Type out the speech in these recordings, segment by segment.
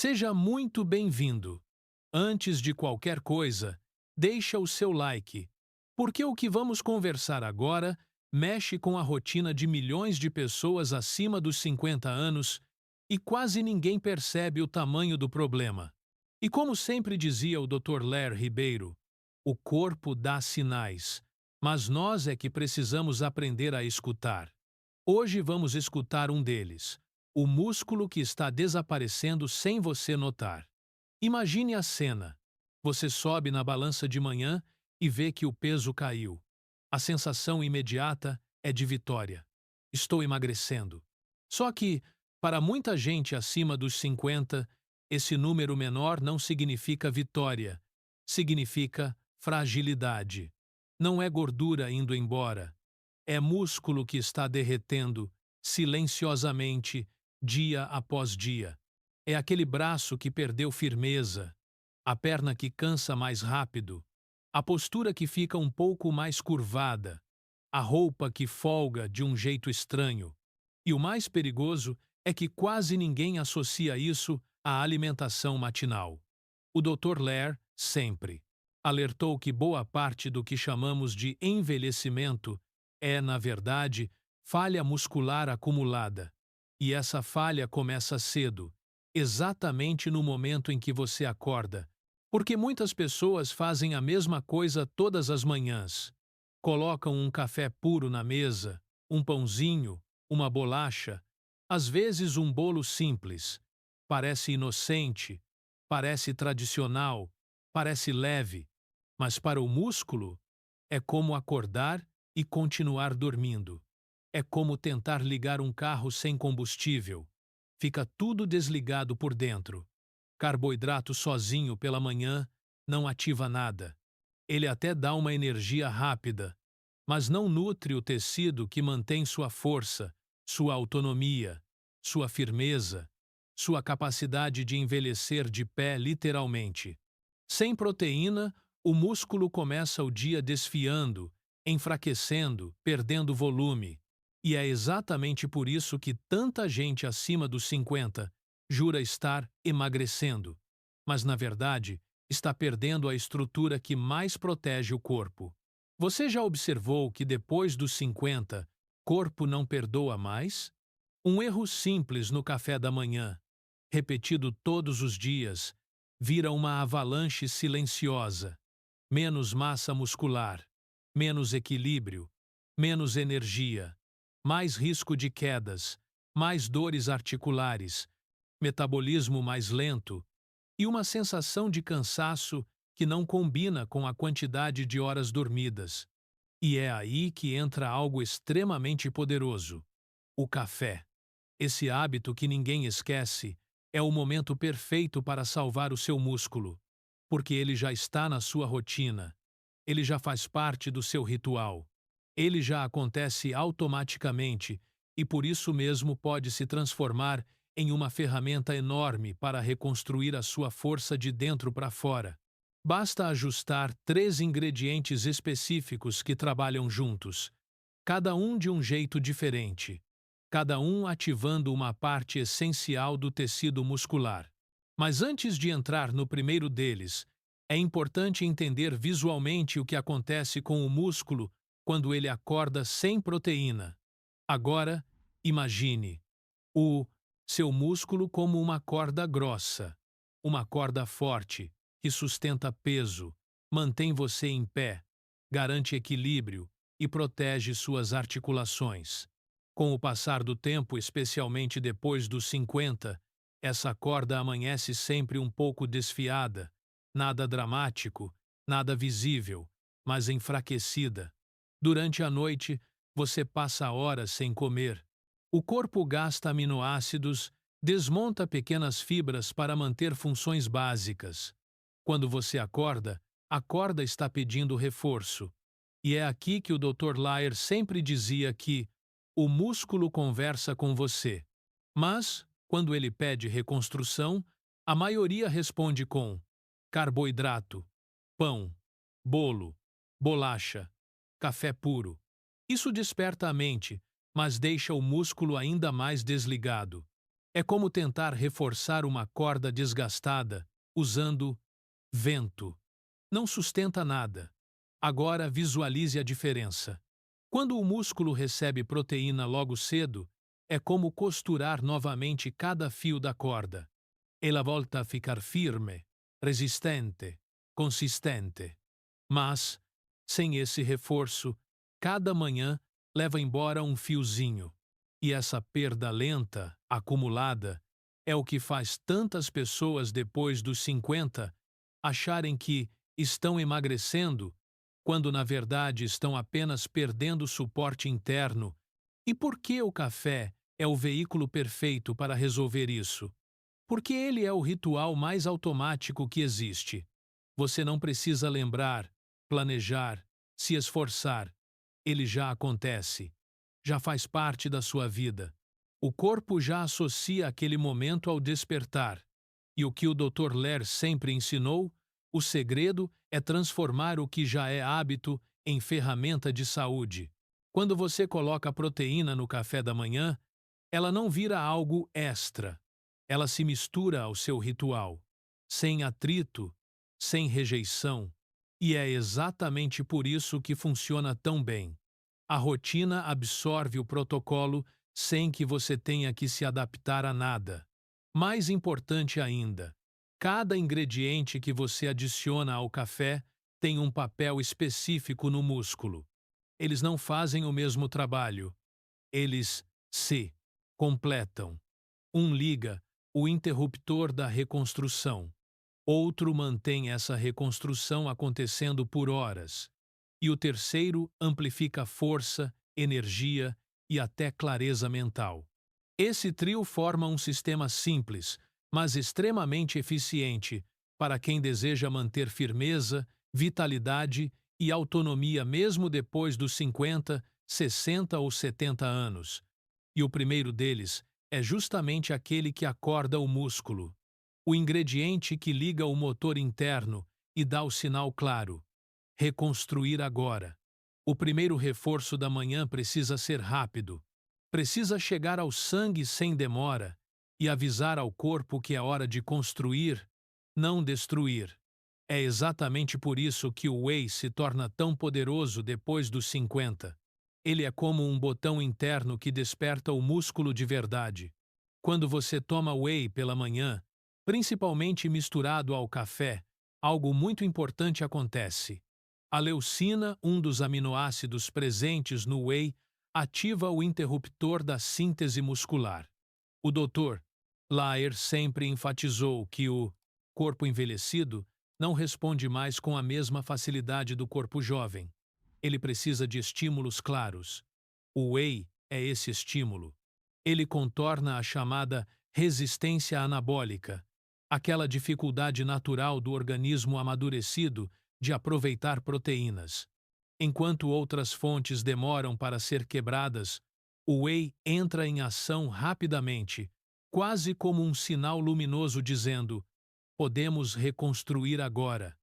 Seja muito bem-vindo. Antes de qualquer coisa, deixa o seu like, porque o que vamos conversar agora mexe com a rotina de milhões de pessoas acima dos 50 anos e quase ninguém percebe o tamanho do problema. E como sempre dizia o Dr. Lair Ribeiro, o corpo dá sinais, mas nós é que precisamos aprender a escutar. Hoje vamos escutar um deles, o músculo que está desaparecendo sem você notar. Imagine a cena. Você sobe na balança de manhã e vê que o peso caiu. A sensação imediata é de vitória. Estou emagrecendo. Só que, para muita gente acima dos 50, esse número menor não significa vitória. Significa fragilidade. Não é gordura indo embora. É músculo que está derretendo, silenciosamente, dia após dia. É aquele braço que perdeu firmeza, a perna que cansa mais rápido, a postura que fica um pouco mais curvada, a roupa que folga de um jeito estranho. E o mais perigoso é que quase ninguém associa isso à alimentação matinal. O Dr. Lair sempre alertou que boa parte do que chamamos de envelhecimento é, na verdade, falha muscular acumulada. E essa falha começa cedo, exatamente no momento em que você acorda, porque muitas pessoas fazem a mesma coisa todas as manhãs. Colocam um café puro na mesa, um pãozinho, uma bolacha, às vezes um bolo simples. Parece inocente, parece tradicional, parece leve, mas para o músculo é como acordar e continuar dormindo. É como tentar ligar um carro sem combustível. Fica tudo desligado por dentro. Carboidrato sozinho pela manhã não ativa nada. Ele até dá uma energia rápida, mas não nutre o tecido que mantém sua força, sua autonomia, sua firmeza, sua capacidade de envelhecer de pé literalmente. Sem proteína, o músculo começa o dia desfiando, enfraquecendo, perdendo volume. E é exatamente por isso que tanta gente acima dos 50 jura estar emagrecendo, mas na verdade está perdendo a estrutura que mais protege o corpo. Você já observou que depois dos 50, corpo não perdoa mais? Um erro simples no café da manhã, repetido todos os dias, vira uma avalanche silenciosa. Menos massa muscular, menos equilíbrio, menos energia, mais risco de quedas, mais dores articulares, metabolismo mais lento e uma sensação de cansaço que não combina com a quantidade de horas dormidas. E é aí que entra algo extremamente poderoso: o café. Esse hábito que ninguém esquece é o momento perfeito para salvar o seu músculo, porque ele já está na sua rotina, ele já faz parte do seu ritual, ele já acontece automaticamente e por isso mesmo pode se transformar em uma ferramenta enorme para reconstruir a sua força de dentro para fora. Basta ajustar 3 ingredientes específicos que trabalham juntos, cada um de um jeito diferente, cada um ativando uma parte essencial do tecido muscular. Mas antes de entrar no primeiro deles, é importante entender visualmente o que acontece com o músculo quando ele acorda sem proteína. Agora, imagine o seu músculo como uma corda grossa, uma corda forte que sustenta peso, mantém você em pé, garante equilíbrio e protege suas articulações. Com o passar do tempo, especialmente depois dos 50, essa corda amanhece sempre um pouco desfiada, nada dramático, nada visível, mas enfraquecida. Durante a noite, você passa horas sem comer. O corpo gasta aminoácidos, desmonta pequenas fibras para manter funções básicas. Quando você acorda, a corda está pedindo reforço. E é aqui que o Dr. Lair sempre dizia que o músculo conversa com você. Mas, quando ele pede reconstrução, a maioria responde com carboidrato, pão, bolo, bolacha, café puro. Isso desperta a mente, mas deixa o músculo ainda mais desligado. É como tentar reforçar uma corda desgastada usando vento. Não sustenta nada. Agora visualize a diferença. Quando o músculo recebe proteína logo cedo, é como costurar novamente cada fio da corda. Ela volta a ficar firme, resistente, consistente. Mas, sem esse reforço, cada manhã leva embora um fiozinho. E essa perda lenta, acumulada, é o que faz tantas pessoas depois dos 50 acharem que estão emagrecendo, quando na verdade estão apenas perdendo suporte interno. E por que o café é o veículo perfeito para resolver isso? Porque ele é o ritual mais automático que existe. Você não precisa lembrar, planejar, se esforçar. Ele já acontece. Já faz parte da sua vida. O corpo já associa aquele momento ao despertar. E o que o Dr. Lair sempre ensinou, o segredo é transformar o que já é hábito em ferramenta de saúde. Quando você coloca proteína no café da manhã, ela não vira algo extra. Ela se mistura ao seu ritual, sem atrito, sem rejeição. E é exatamente por isso que funciona tão bem. A rotina absorve o protocolo sem que você tenha que se adaptar a nada. Mais importante ainda, cada ingrediente que você adiciona ao café tem um papel específico no músculo. Eles não fazem o mesmo trabalho. Eles se completam. Um liga o interruptor da reconstrução. Outro mantém essa reconstrução acontecendo por horas. E o terceiro amplifica força, energia e até clareza mental. Esse trio forma um sistema simples, mas extremamente eficiente para quem deseja manter firmeza, vitalidade e autonomia mesmo depois dos 50, 60 ou 70 anos. E o primeiro deles é justamente aquele que acorda o músculo, o ingrediente que liga o motor interno e dá o sinal claro. Reconstruir agora. O primeiro reforço da manhã precisa ser rápido. Precisa chegar ao sangue sem demora e avisar ao corpo que é hora de construir, não destruir. É exatamente por isso que o whey se torna tão poderoso depois dos 50. Ele é como um botão interno que desperta o músculo de verdade. Quando você toma whey pela manhã, principalmente misturado ao café, algo muito importante acontece. A leucina, um dos aminoácidos presentes no whey, ativa o interruptor da síntese muscular. O Dr. Lair sempre enfatizou que o corpo envelhecido não responde mais com a mesma facilidade do corpo jovem. Ele precisa de estímulos claros. O whey é esse estímulo. Ele contorna a chamada resistência anabólica, aquela dificuldade natural do organismo amadurecido de aproveitar proteínas. Enquanto outras fontes demoram para ser quebradas, o whey entra em ação rapidamente, quase como um sinal luminoso dizendo: podemos reconstruir agora.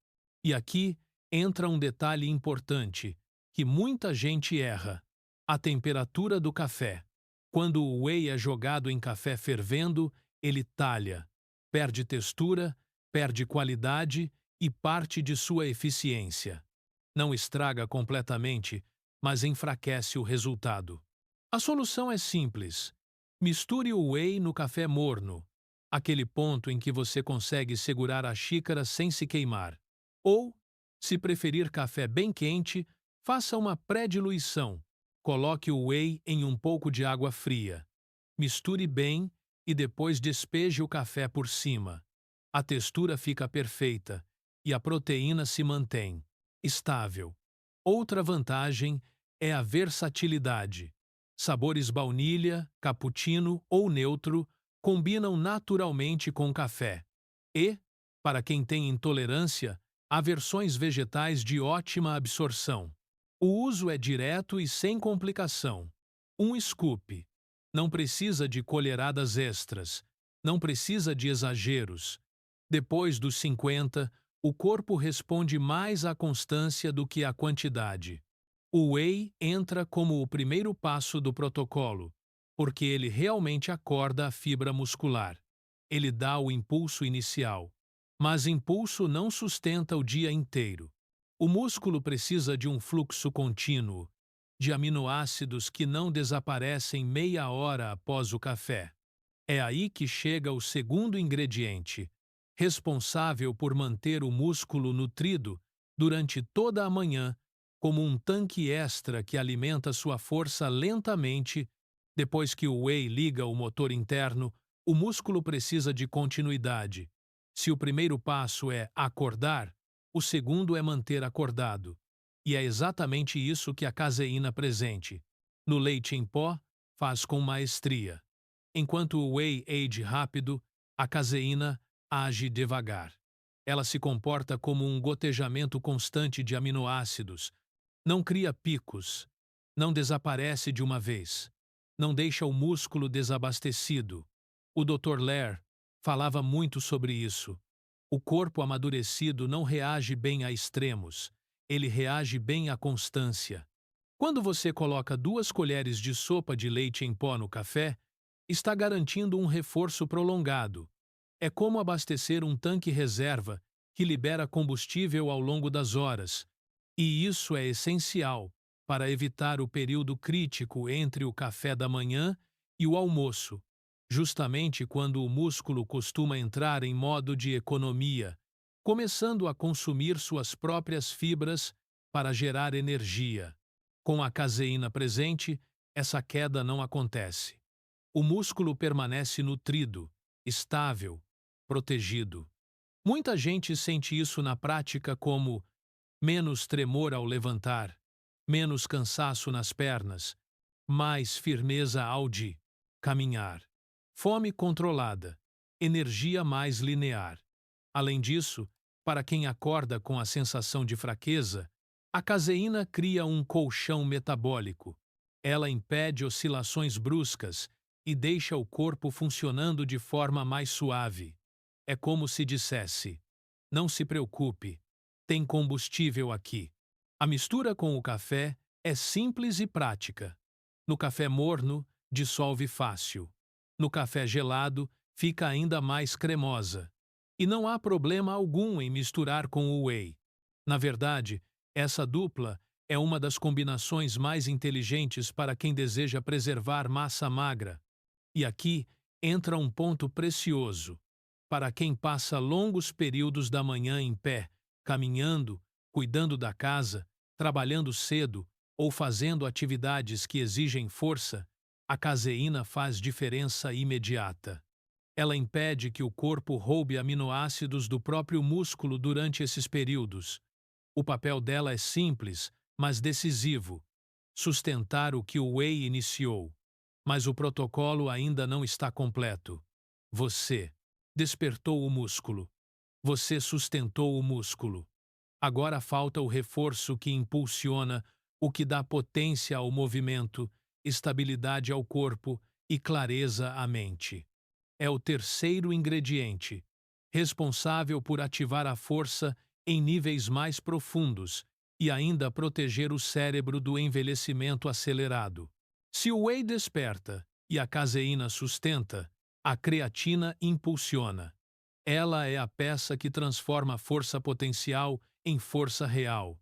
E aqui entra um detalhe importante, que muita gente erra: a temperatura do café. Quando o whey é jogado em café fervendo, ele talha, perde textura, perde qualidade e parte de sua eficiência. Não estraga completamente, mas enfraquece o resultado. A solução é simples. Misture o whey no café morno, aquele ponto em que você consegue segurar a xícara sem se queimar. Ou, se preferir café bem quente, faça uma pré-diluição. Coloque o whey em um pouco de água fria. Misture bem e depois despeje o café por cima. A textura fica perfeita e a proteína se mantém estável. Outra vantagem é a versatilidade. Sabores baunilha, cappuccino ou neutro combinam naturalmente com café. E, para quem tem intolerância, há versões vegetais de ótima absorção. O uso é direto e sem complicação. Um scoop. Não precisa de colheradas extras. Não precisa de exageros. Depois dos 50, o corpo responde mais à constância do que à quantidade. O whey entra como o primeiro passo do protocolo, porque ele realmente acorda a fibra muscular. Ele dá o impulso inicial. Mas impulso não sustenta o dia inteiro. O músculo precisa de um fluxo contínuo, de aminoácidos que não desaparecem meia hora após o café. É aí que chega o segundo ingrediente, responsável por manter o músculo nutrido durante toda a manhã, como um tanque extra que alimenta sua força lentamente. Depois que o whey liga o motor interno, o músculo precisa de continuidade. Se o primeiro passo é acordar, o segundo é manter acordado. E é exatamente isso que a caseína presente no leite em pó faz com maestria. Enquanto o whey age rápido, a caseína age devagar. Ela se comporta como um gotejamento constante de aminoácidos. Não cria picos. Não desaparece de uma vez. Não deixa o músculo desabastecido. O Dr. Lair falava muito sobre isso. O corpo amadurecido não reage bem a extremos. Ele reage bem à constância. Quando você coloca 2 colheres de sopa de leite em pó no café, está garantindo um reforço prolongado. É como abastecer um tanque reserva que libera combustível ao longo das horas. E isso é essencial para evitar o período crítico entre o café da manhã e o almoço, justamente quando o músculo costuma entrar em modo de economia, começando a consumir suas próprias fibras para gerar energia. Com a caseína presente, essa queda não acontece. O músculo permanece nutrido, estável, protegido. Muita gente sente isso na prática como menos tremor ao levantar, menos cansaço nas pernas, mais firmeza ao de caminhar, fome controlada, energia mais linear. Além disso, para quem acorda com a sensação de fraqueza, a caseína cria um colchão metabólico. Ela impede oscilações bruscas e deixa o corpo funcionando de forma mais suave. É como se dissesse: não se preocupe, tem combustível aqui. A mistura com o café é simples e prática. No café morno, dissolve fácil. No café gelado, fica ainda mais cremosa. E não há problema algum em misturar com o whey. Na verdade, essa dupla é uma das combinações mais inteligentes para quem deseja preservar massa magra. E aqui entra um ponto precioso. Para quem passa longos períodos da manhã em pé, caminhando, cuidando da casa, trabalhando cedo ou fazendo atividades que exigem força, a caseína faz diferença imediata. Ela impede que o corpo roube aminoácidos do próprio músculo durante esses períodos. O papel dela é simples, mas decisivo: sustentar o que o whey iniciou. Mas o protocolo ainda não está completo. Você despertou o músculo. Você sustentou o músculo. Agora falta o reforço que impulsiona, o que dá potência ao movimento, estabilidade ao corpo e clareza à mente. É o terceiro ingrediente, responsável por ativar a força em níveis mais profundos e ainda proteger o cérebro do envelhecimento acelerado. Se o whey desperta e a caseína sustenta, a creatina impulsiona. Ela é a peça que transforma a força potencial em força real.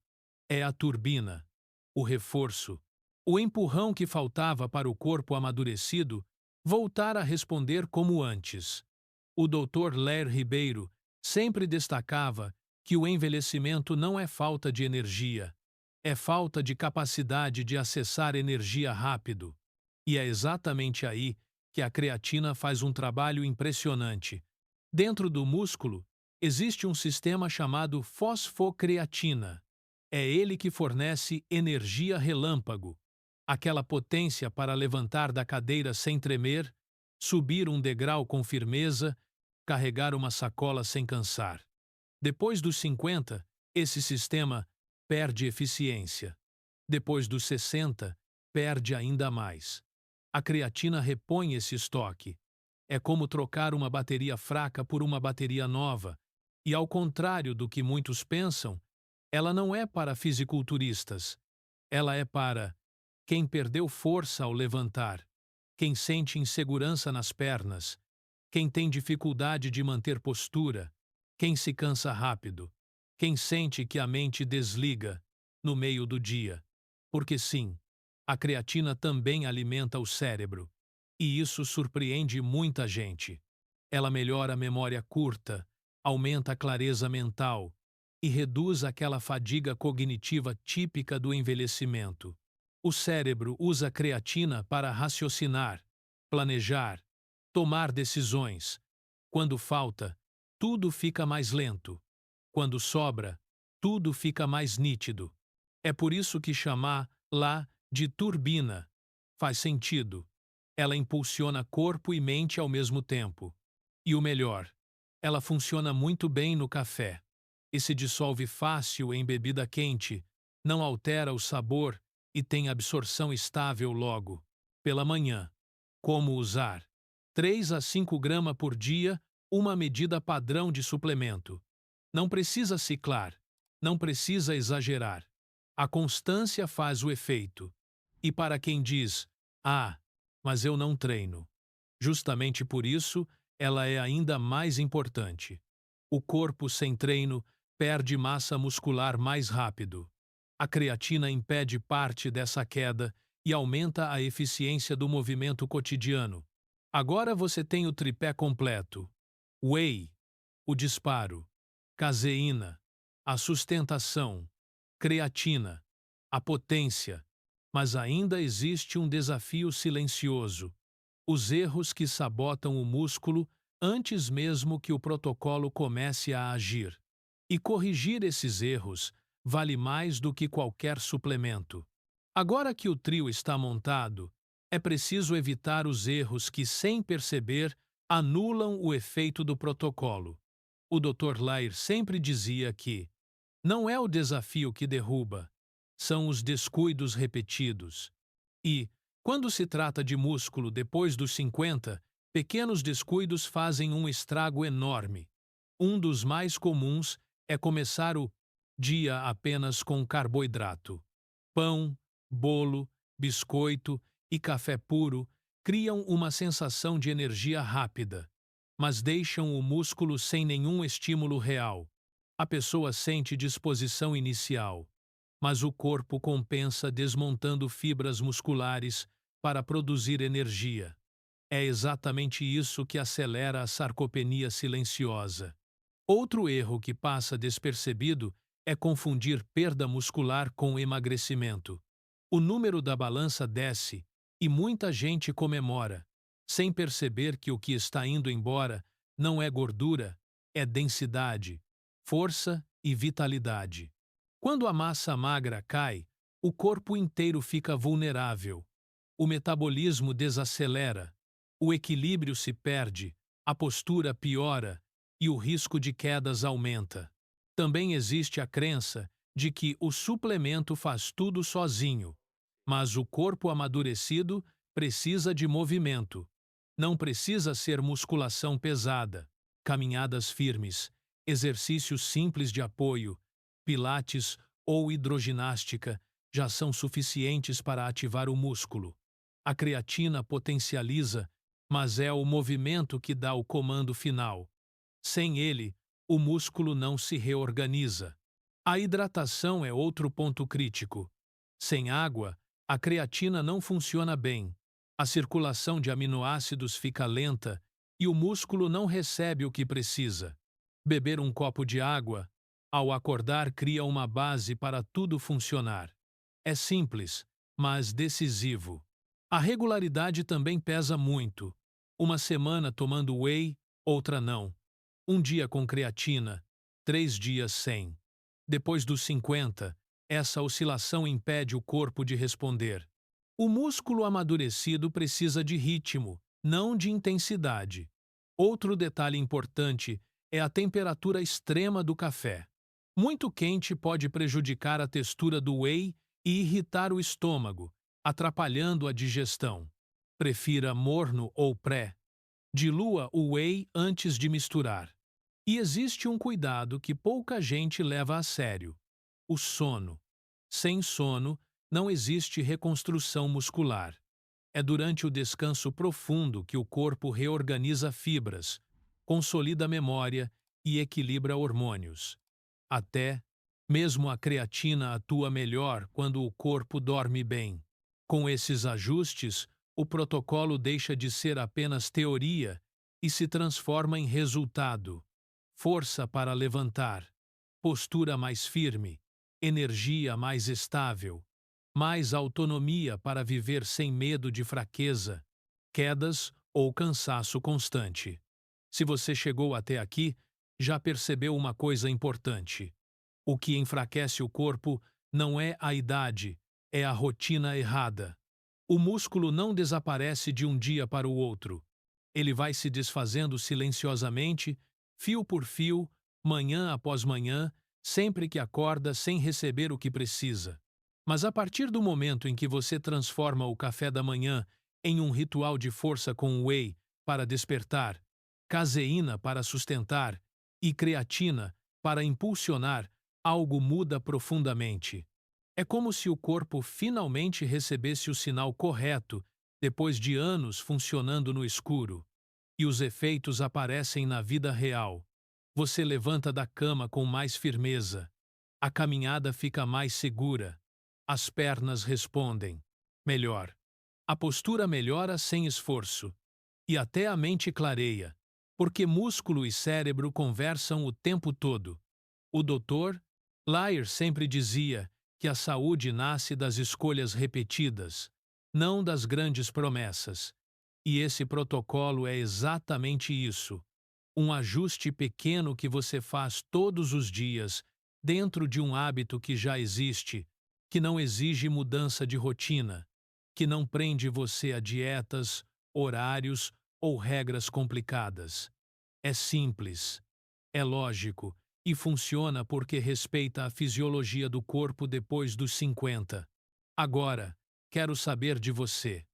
É a turbina, o reforço, o empurrão que faltava para o corpo amadurecido voltar a responder como antes. O Dr. Lair Ribeiro sempre destacava que o envelhecimento não é falta de energia, é falta de capacidade de acessar energia rápido. E é exatamente aí que a creatina faz um trabalho impressionante. Dentro do músculo, existe um sistema chamado fosfocreatina. É ele que fornece energia relâmpago, aquela potência para levantar da cadeira sem tremer, subir um degrau com firmeza, carregar uma sacola sem cansar. Depois dos 50, esse sistema perde eficiência. Depois dos 60, perde ainda mais. A creatina repõe esse estoque. É como trocar uma bateria fraca por uma bateria nova. E ao contrário do que muitos pensam, ela não é para fisiculturistas. Ela é para quem perdeu força ao levantar, quem sente insegurança nas pernas, quem tem dificuldade de manter postura, quem se cansa rápido, quem sente que a mente desliga no meio do dia. Porque sim, a creatina também alimenta o cérebro, e isso surpreende muita gente. Ela melhora a memória curta, aumenta a clareza mental e reduz aquela fadiga cognitiva típica do envelhecimento. O cérebro usa a creatina para raciocinar, planejar, tomar decisões. Quando falta, tudo fica mais lento. Quando sobra, tudo fica mais nítido. É por isso que chamar lá de turbina faz sentido. Ela impulsiona corpo e mente ao mesmo tempo. E o melhor, ela funciona muito bem no café e se dissolve fácil em bebida quente, não altera o sabor e tem absorção estável logo. Pela manhã. Como usar? 3 a 5 gramas por dia, uma medida padrão de suplemento. Não precisa ciclar, não precisa exagerar. A constância faz o efeito. E para quem diz, mas eu não treino. Justamente por isso, ela é ainda mais importante. O corpo sem treino perde massa muscular mais rápido. A creatina impede parte dessa queda e aumenta a eficiência do movimento cotidiano. Agora você tem o tripé completo: whey, o disparo, caseína, a sustentação, creatina, a potência. Mas ainda existe um desafio silencioso: os erros que sabotam o músculo antes mesmo que o protocolo comece a agir. E corrigir esses erros vale mais do que qualquer suplemento. Agora que o trio está montado, é preciso evitar os erros que, sem perceber, anulam o efeito do protocolo. O Dr. Lair sempre dizia que não é o desafio que derruba, são os descuidos repetidos. E, quando se trata de músculo depois dos 50, pequenos descuidos fazem um estrago enorme. Um dos mais comuns é começar o dia apenas com carboidrato. Pão, bolo, biscoito e café puro criam uma sensação de energia rápida, mas deixam o músculo sem nenhum estímulo real. A pessoa sente disposição inicial, mas o corpo compensa desmontando fibras musculares para produzir energia. É exatamente isso que acelera a sarcopenia silenciosa. Outro erro que passa despercebido é confundir perda muscular com emagrecimento. O número da balança desce e muita gente comemora, sem perceber que o que está indo embora não é gordura, é densidade, força e vitalidade. Quando a massa magra cai, o corpo inteiro fica vulnerável. O metabolismo desacelera, o equilíbrio se perde, a postura piora e o risco de quedas aumenta. Também existe a crença de que o suplemento faz tudo sozinho, mas o corpo amadurecido precisa de movimento. Não precisa ser musculação pesada, caminhadas firmes, exercícios simples de apoio, pilates ou hidroginástica já são suficientes para ativar o músculo. A creatina potencializa, mas é o movimento que dá o comando final. Sem ele, o músculo não se reorganiza. A hidratação é outro ponto crítico. Sem água, a creatina não funciona bem. A circulação de aminoácidos fica lenta e o músculo não recebe o que precisa. Beber um copo de água, ao acordar, cria uma base para tudo funcionar. É simples, mas decisivo. A regularidade também pesa muito. Uma semana tomando whey, outra não. Um dia com creatina, 3 dias sem. Depois dos 50, essa oscilação impede o corpo de responder. O músculo amadurecido precisa de ritmo, não de intensidade. Outro detalhe importante é a temperatura extrema do café. Muito quente pode prejudicar a textura do whey e irritar o estômago, atrapalhando a digestão. Prefira morno ou pré. Dilua o whey antes de misturar. E existe um cuidado que pouca gente leva a sério: o sono. Sem sono, não existe reconstrução muscular. É durante o descanso profundo que o corpo reorganiza fibras, consolida a memória e equilibra hormônios. Até mesmo a creatina atua melhor quando o corpo dorme bem. Com esses ajustes, o protocolo deixa de ser apenas teoria e se transforma em resultado. Força para levantar, postura mais firme, energia mais estável, mais autonomia para viver sem medo de fraqueza, quedas ou cansaço constante. Se você chegou até aqui, já percebeu uma coisa importante. O que enfraquece o corpo não é a idade, é a rotina errada. O músculo não desaparece de um dia para o outro. Ele vai se desfazendo silenciosamente, fio por fio, manhã após manhã, sempre que acorda sem receber o que precisa. Mas a partir do momento em que você transforma o café da manhã em um ritual de força com whey para despertar, caseína para sustentar e creatina para impulsionar, algo muda profundamente. É como se o corpo finalmente recebesse o sinal correto depois de anos funcionando no escuro. E os efeitos aparecem na vida real. Você levanta da cama com mais firmeza. A caminhada fica mais segura. As pernas respondem melhor. A postura melhora sem esforço. E até a mente clareia, porque músculo e cérebro conversam o tempo todo. O doutor Lair sempre dizia que a saúde nasce das escolhas repetidas, não das grandes promessas. E esse protocolo é exatamente isso. Um ajuste pequeno que você faz todos os dias, dentro de um hábito que já existe, que não exige mudança de rotina, que não prende você a dietas, horários ou regras complicadas. É simples, é lógico e funciona porque respeita a fisiologia do corpo depois dos 50. Agora, quero saber de você.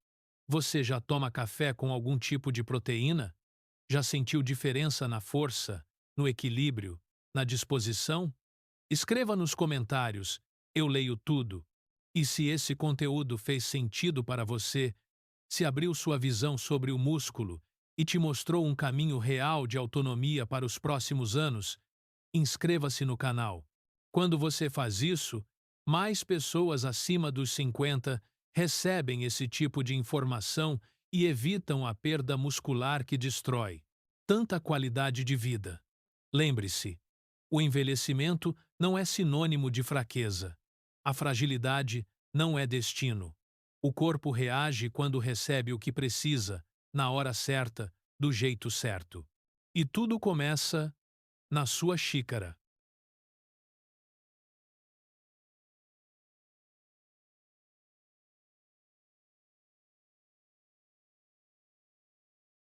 Você já toma café com algum tipo de proteína? Já sentiu diferença na força, no equilíbrio, na disposição? Escreva nos comentários, eu leio tudo. E se esse conteúdo fez sentido para você, se abriu sua visão sobre o músculo e te mostrou um caminho real de autonomia para os próximos anos, inscreva-se no canal. Quando você faz isso, mais pessoas acima dos 50 recebem esse tipo de informação e evitam a perda muscular que destrói tanta qualidade de vida. Lembre-se, o envelhecimento não é sinônimo de fraqueza. A fragilidade não é destino. O corpo reage quando recebe o que precisa, na hora certa, do jeito certo. E tudo começa na sua xícara.